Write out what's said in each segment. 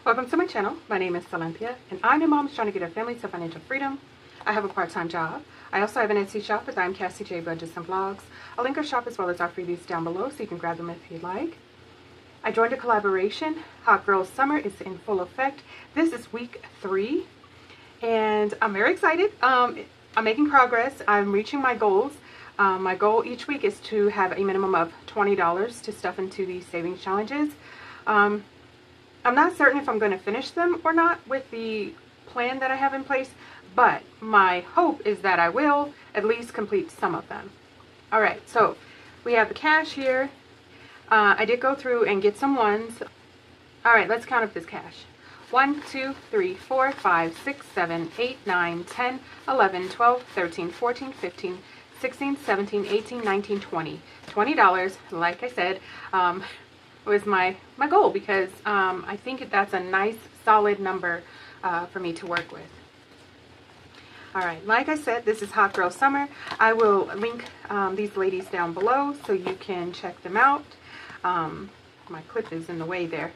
Welcome to my channel. My name is Cynthia, and I'm a mom trying to get her family to financial freedom. I have a part-time job. I also have an Etsy shop as I'm Cassie J Budgets and Vlogs. I'll link our shop as well as our freebies down below so you can grab them if you'd like. I joined a collaboration. Hot Girls Summer is in full effect. This is week 3, and I'm very excited. I'm making progress. I'm reaching my goals. My goal each week is to have a minimum of $20 to stuff into these savings challenges. I'm not certain if I'm going to finish them or not with the plan that I have in place, but my hope is that I will at least complete some of them. All right, so we have the cash here. I did go through and get some ones. All right, let's count up this cash. 1, 2, 3, 4, 5, 6, 7, 8, 9, 10, 11, 12, 13, 14, 15, 16, 17, 18, 19, 20. $20, like I said, was my goal because I think that's a nice solid number for me to work with. All right, like I said, this is Hot Girl Summer. I will link these ladies down below so you can check them out. My clip is in the way there.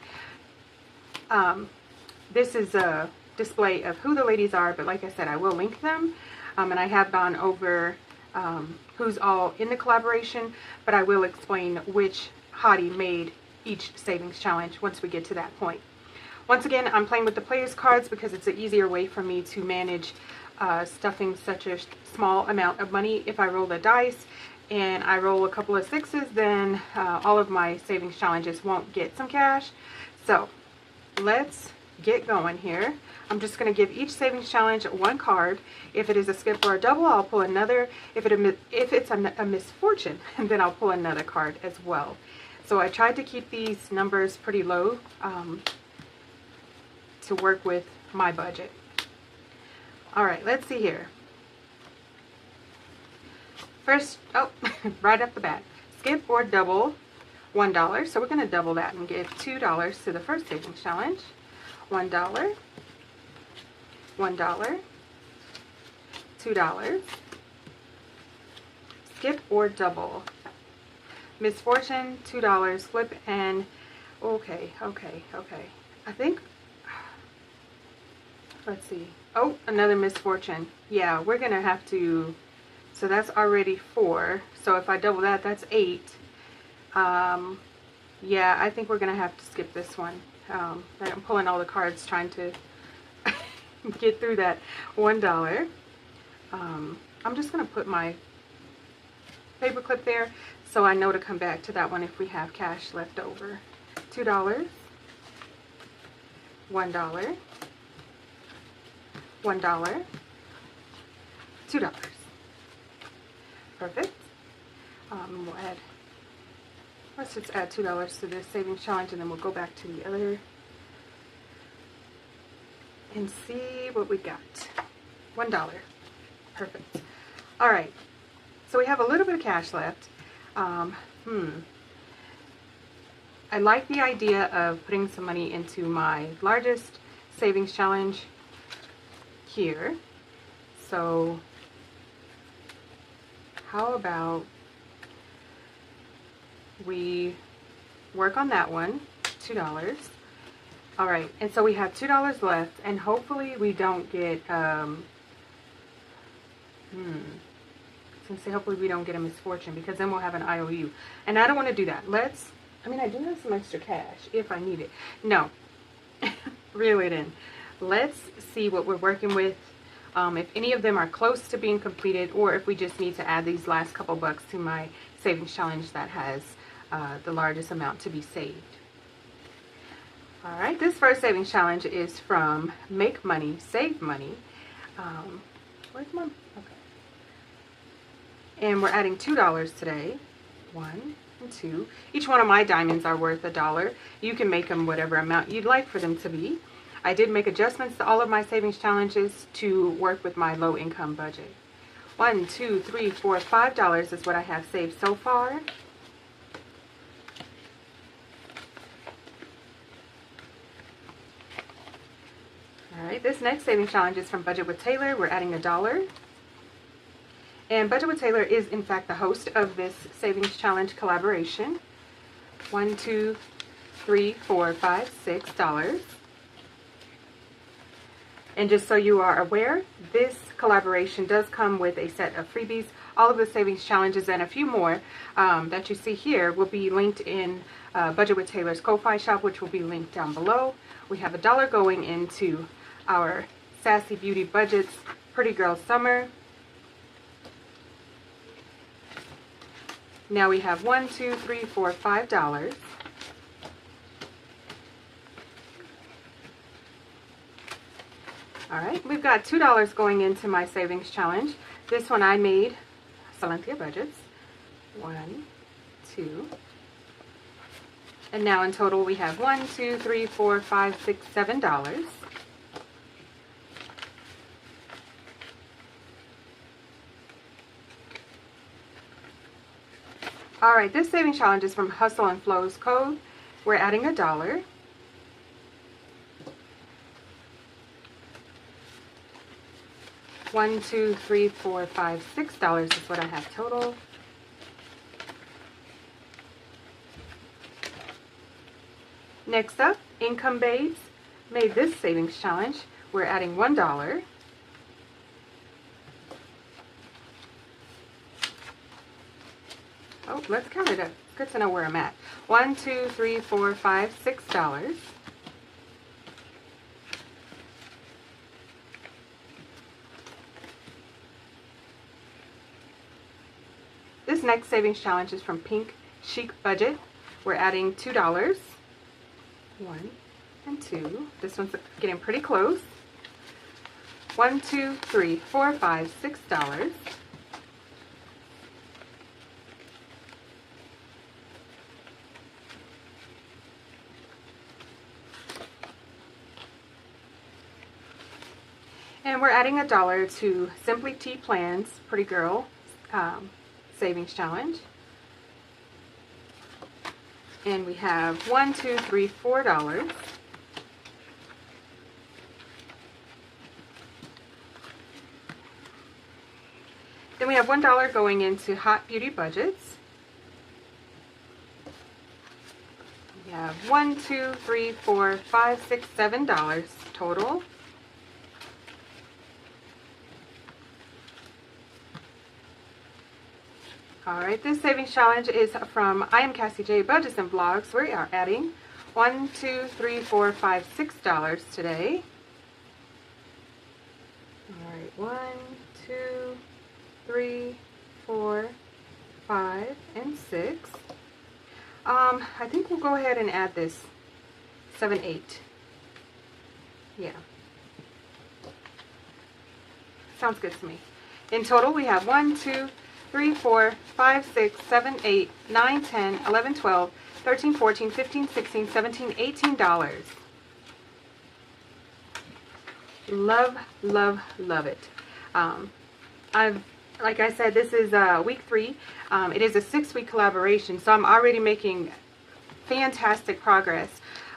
This is a display of who the ladies are, but like I said, I will link them. And I have gone over who's all in the collaboration, but I will explain which hottie made each savings challenge once we get to that point. Once again, I'm playing with the players cards because it's an easier way for me to manage stuffing such a small amount of money. If I roll the dice and I roll a couple of 6s, then all of my savings challenges won't get some cash. So let's get going here. I'm just going to give each savings challenge one card. If it is a skip or a double, I'll pull another. If it's a misfortune, then I'll pull another card as well. So I tried to keep these numbers pretty low to work with my budget. All right, let's see here. First, right off the bat, skip or double, $1. So we're going to double that and give $2 to the first savings challenge. $1, $1, $2. Skip or double. Misfortune, $2, flip, and okay. I think, let's see. Oh, another misfortune. Yeah, we're going to have to, so that's already 4. So if I double that, that's 8. Yeah, I think we're going to have to skip this one. I'm pulling all the cards trying to get through that $1. I'm just going to put my paper clip there so I know to come back to that one if we have cash left over. $2, $1, $1, $1, $2. Perfect. We'll add, let's just add $2 to this savings challenge, and then we'll go back to the other and see what we got. $1. Perfect. All right. So we have a little bit of cash left. I like the idea of putting some money into my largest savings challenge here. So how about we work on that one, $2. All right, and so we have $2 left, and hopefully we don't get hopefully we don't get a misfortune, because then we'll have an IOU, and I don't want to do that. I do have some extra cash if I need it. No, reel it in. Let's see what we're working with, if any of them are close to being completed, or if we just need to add these last couple bucks to my savings challenge that has the largest amount to be saved. All right, this first savings challenge is from Make Money, Save Money. Where's my, okay. And we're adding $2 today. 1 and 2. Each one of my diamonds are worth $1. You can make them whatever amount you'd like for them to be. I did make adjustments to all of my savings challenges to work with my low income budget. 1, 2, 3, 4, $5 is what I have saved so far. All right, this next saving challenge is from Budget with Taylor. We're adding $1. And Budget with Taylor is in fact the host of this savings challenge collaboration. $1, $2, $3, $4, $5, $6. And just so you are aware, this collaboration does come with a set of freebies. All of the savings challenges and a few more that you see here will be linked in Budget with Taylor's Ko-Fi shop, which will be linked down below. We have $1 going into our Sassy Beauty Budgets Pretty Girl Summer. Now we have $1, $2, $3, $4, $5. Alright, we've got $2 going into my savings challenge. This one I made, Salentia Budgets. 1, 2. And now in total we have $1, $2, $3, $4, $5, $6, $7. Alright, this savings challenge is from Hustle and Flow's Code. We're adding $1. $1, $2, $3, $4, $5, $6 is what I have total. Next up, Income Babes made this savings challenge. We're adding $1. Oh, let's count it up. Good to know where I'm at. $1, $2, $3, $4, $5, $6. This next savings challenge is from Pink Chic Budget. We're adding $2. 1 and 2. This one's getting pretty close. $1, $2, $3, $4, $5, $6. And we're adding $1 to Simply Tea Plans Pretty Girl Savings Challenge. And we have $1, $2, $3, $4. Then we have $1 going into Hot Beauty Budgets. We have $1, $2, $3, $4, $5, $6, $7 total. Alright, this savings challenge is from I Am Cassie J Budgets and Vlogs. We are adding $1, $2, $3, $4, $5, $6 today. Alright, 1, 2, 3, 4, 5, and 6. I think we'll go ahead and add this 7, 8. Yeah. Sounds good to me. In total, we have 1, 2, 3, 4, 5, 6, 7, 8, 9, 10, 11, 12, 13, 14, 15, 16, 17, $18. Love, love, love it. Like I said, this is week 3. It is a 6-week collaboration, so I'm already making fantastic progress.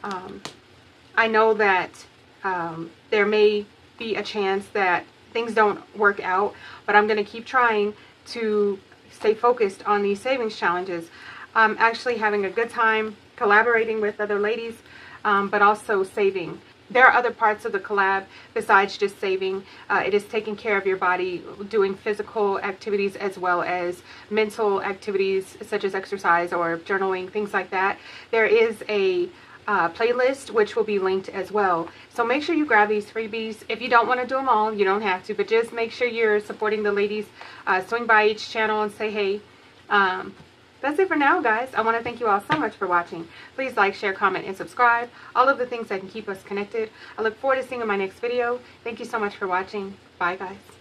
I know that there may be a chance that things don't work out, but I'm going to keep trying to stay focused on these savings challenges. I'm actually having a good time collaborating with other ladies, but also saving. There are other parts of the collab besides just saving. It is taking care of your body, doing physical activities as well as mental activities such as exercise or journaling, things like that. There is a playlist which will be linked as well. So make sure you grab these freebies. If you don't want to do them all, you don't have to, but just make sure you're supporting the ladies. Swing by each channel and say hey. That's it for now, guys. I want to thank you all so much for watching. Please like, share, comment, and subscribe. All of the things that can keep us connected. I look forward to seeing you in my next video. Thank you so much for watching. Bye, guys.